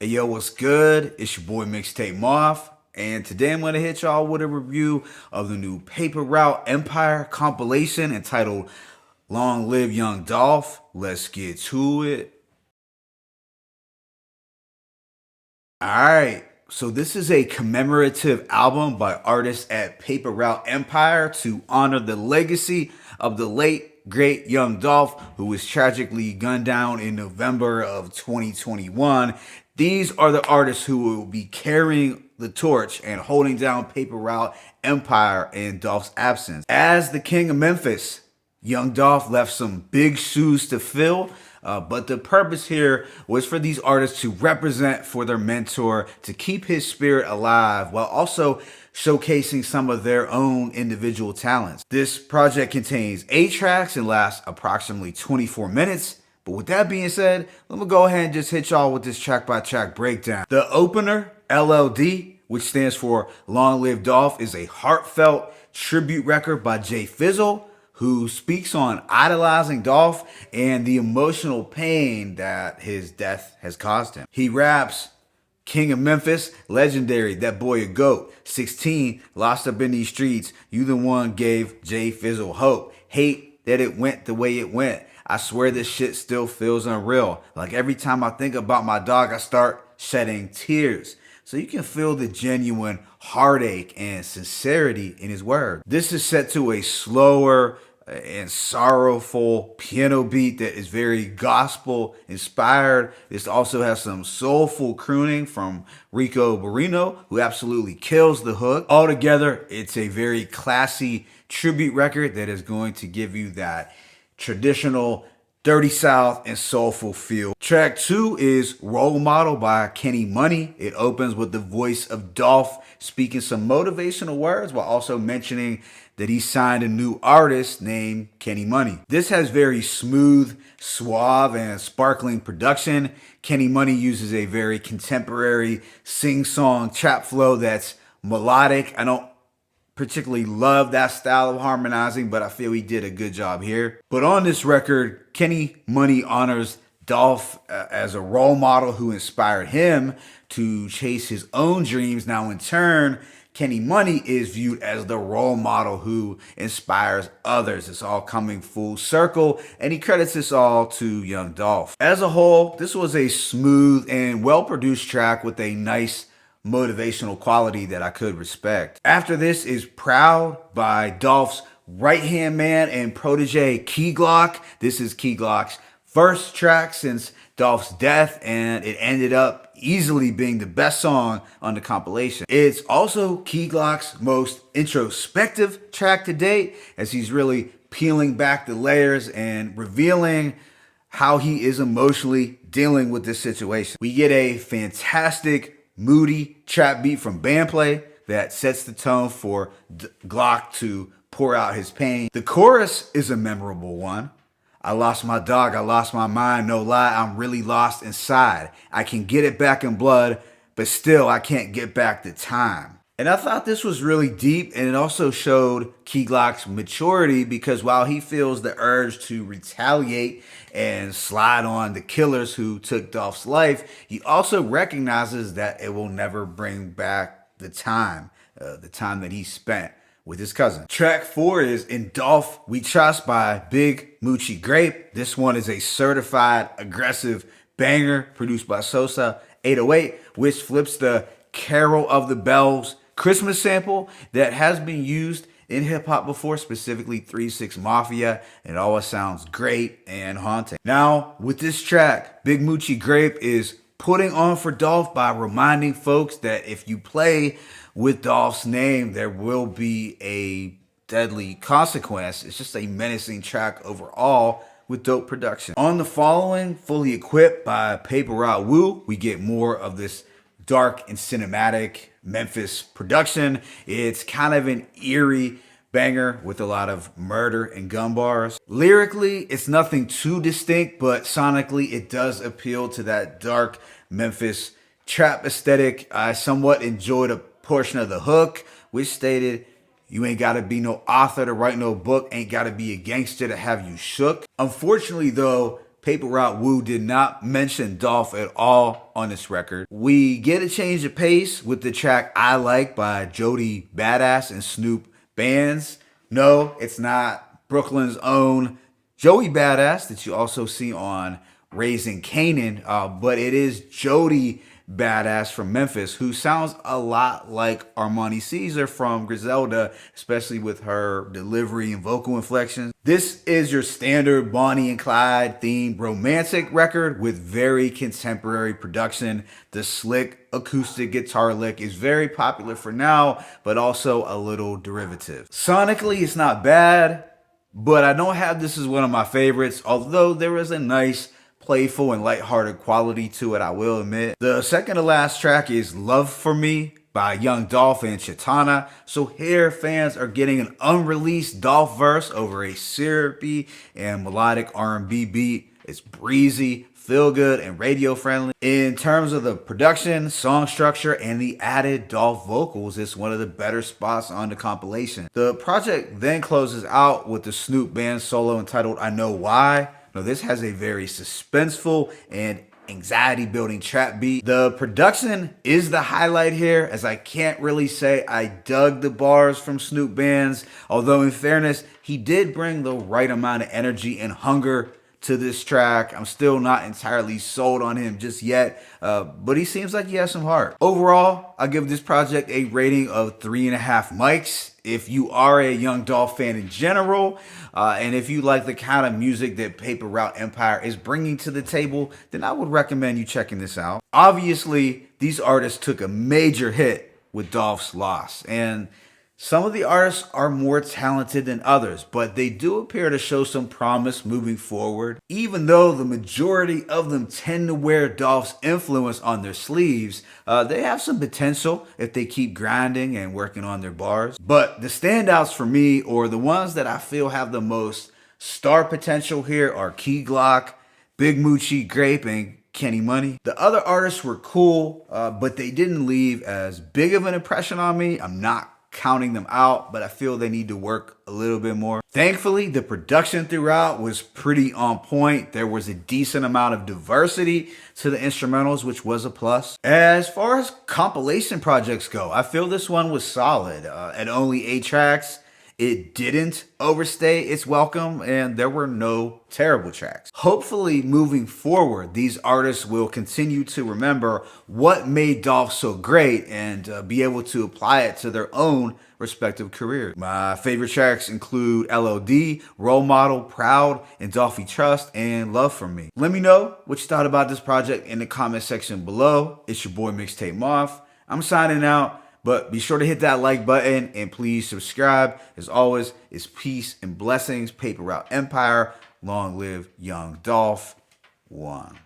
Hey yo, what's good? It's your boy Mixtape Moth, and today I'm gonna hit y'all with a review of the new Paper Route Empire compilation entitled Long Live Young Dolph. Let's get to it. Alright, so this is a commemorative album by artists at Paper Route Empire to honor the legacy of the late great Young Dolph, who was tragically gunned down in November of 2021. These are the artists who will be carrying the torch and holding down Paper Route Empire in Dolph's absence. As the King of Memphis, Young Dolph left some big shoes to fill, but the purpose here was for these artists to represent for their mentor, to keep his spirit alive while also showcasing some of their own individual talents. This project contains 8 tracks and lasts approximately 24 minutes. But with that being said, let me go ahead and just hit y'all with this track by track breakdown. The opener, LLD, which stands for Long Live Dolph, is a heartfelt tribute record by Jay Fizzle, who speaks on idolizing Dolph and the emotional pain that his death has caused him. He raps, King of Memphis, legendary, that boy a goat. 16, lost up in these streets, you the one gave Jay Fizzle hope. Hate that it went the way it went. I swear this shit still feels unreal. Like every time I think about my dog, I start shedding tears. So you can feel the genuine heartache and sincerity in his words. This is set to a slower and sorrowful piano beat that is very gospel inspired. This also has some soulful crooning from Rico Barrino, who absolutely kills the hook. Altogether, it's a very classy tribute record that is going to give you that traditional Dirty South and soulful feel. Track 2 is Role Model by Kenny Money. It opens with the voice of Dolph speaking some motivational words while also mentioning that he signed a new artist named Kenny Money. This has very smooth, suave, and sparkling production. Kenny Money uses a very contemporary sing-song trap flow that's melodic. I don't particularly love that style of harmonizing, but I feel he did a good job here. But on this record, Kenny Money honors Dolph as a role model who inspired him to chase his own dreams. Now, in turn, Kenny Money is viewed as the role model who inspires others. It's all coming full circle, and he credits this all to Young Dolph. As a whole, this was a smooth and well-produced track with a nice motivational quality that I could respect. After this is Proud by Dolph's right-hand man and protege Key Glock. This is Key Glock's first track since Dolph's death, and it ended up easily being the best song on the compilation. It's also Key Glock's most introspective track to date, as he's really peeling back the layers and revealing how he is emotionally dealing with this situation. We get a fantastic moody trap beat from Bandplay that sets the tone for Glock to pour out his pain. The chorus is a memorable one. I lost my dog, I lost my mind, no lie, I'm really lost inside. I can get it back in blood, but still I can't get back the time. And I thought this was really deep, and it also showed Key Glock's maturity, because while he feels the urge to retaliate and slide on the killers who took Dolph's life, he also recognizes that it will never bring back the time that he spent with his cousin. Track 4 is In Dolph We Trust by Big Moochie Grape. This one is a certified aggressive banger produced by Sosa 808, which flips the Carol of the Bells Christmas sample that has been used in hip-hop before, specifically 3 6 Mafia, and it always sounds great and haunting. Now, with this track, Big Moochie Grape is putting on for Dolph by reminding folks that if you play with Dolph's name, there will be a deadly consequence. It's just a menacing track overall with dope production. On the following, Fully Equipped by Paper Route Woo, we get more of this dark and cinematic Memphis production. It's kind of an eerie banger with a lot of murder and gun bars. Lyrically, it's nothing too distinct, but sonically it does appeal to that dark Memphis trap aesthetic. I somewhat enjoyed a portion of the hook, which stated, "You ain't gotta be no author to write no book, ain't gotta be a gangster to have you shook." Unfortunately though, Paper Route Wu did not mention Dolph at all on this record. We get a change of pace with the track I Like by Jody Badass and Snoop Bands. No, it's not Brooklyn's own Joey Badass that you also see on Raising Canaan, but it is Jody Badass from Memphis, who sounds a lot like Armani Caesar from Griselda, especially with her delivery and vocal inflections. This is your standard Bonnie and Clyde themed romantic record with very contemporary production. The slick acoustic guitar lick is very popular for now, but also a little derivative. Sonically, it's not bad, but I don't have this as one of my favorites, although there is a nice playful and lighthearted quality to it, I will admit. The second to last track is Love For Me by Young Dolph and Chitana. So here fans are getting an unreleased Dolph verse over a syrupy and melodic R&B beat. It's breezy, feel good, and radio friendly. In terms of the production, song structure, and the added Dolph vocals, it's one of the better spots on the compilation. The project then closes out with the Snoop Band solo entitled I Know Why. Now, this has a very suspenseful and anxiety-building trap beat. The production is the highlight here, as I can't really say I dug the bars from Snoop Band's, although in fairness, he did bring the right amount of energy and hunger to this track. I'm still not entirely sold on him just yet, but he seems like he has some heart. Overall, I give this project a rating of 3.5 mics. If you are a Young Dolph fan in general, and if you like the kind of music that Paper Route Empire is bringing to the table, then I would recommend you checking this out. Obviously, these artists took a major hit with Dolph's loss, and some of the artists are more talented than others, but they do appear to show some promise moving forward. Even though the majority of them tend to wear Dolph's influence on their sleeves, they have some potential if they keep grinding and working on their bars. But the standouts for me, or the ones that I feel have the most star potential here, are Key Glock, Big Moochie Grape, and Kenny Money. The other artists were cool, but they didn't leave as big of an impression on me. I'm not counting them out, but I feel they need to work a little bit more. Thankfully, the production throughout was pretty on point. There was a decent amount of diversity to the instrumentals, which was a plus. As far as compilation projects go, I feel this one was solid. At only 8 tracks, it didn't overstay its welcome, and there were no terrible tracks. Hopefully, moving forward, these artists will continue to remember what made Dolph so great and be able to apply it to their own respective careers. My favorite tracks include LOD, Role Model, Proud, and Dolphy Trust, and Love From Me. Let me know what you thought about this project in the comment section below. It's your boy Mixtape Moth. I'm signing out. But be sure to hit that like button and please subscribe. As always, it's peace and blessings. Paper Route Empire. Long live Young Dolph. 1.